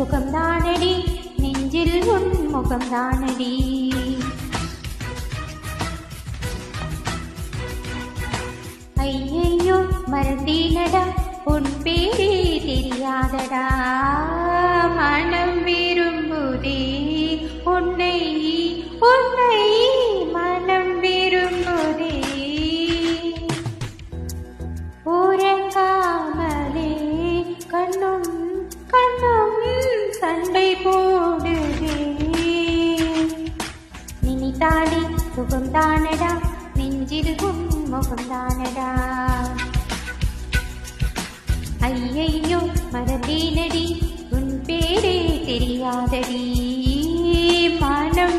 சுகம்தானடி நெஞ்சில் உன் முகம்தானடி. ஐயையோ மறந்தீனடா உன் பேரே தெரியாதடா, மனம் விரும்புதே உன்னை உன்னை மனம் விரும்புதே. உறங்காமலே கண்ணும் கண்ணும் சண்டை போடுதே. நினைத்தாலே சுகம்தானடா நெஞ்சில் உன் முகம்தானடா. ஐயையோ மறந்தேனடி உன் பேரே தெரியாதடி, மனம்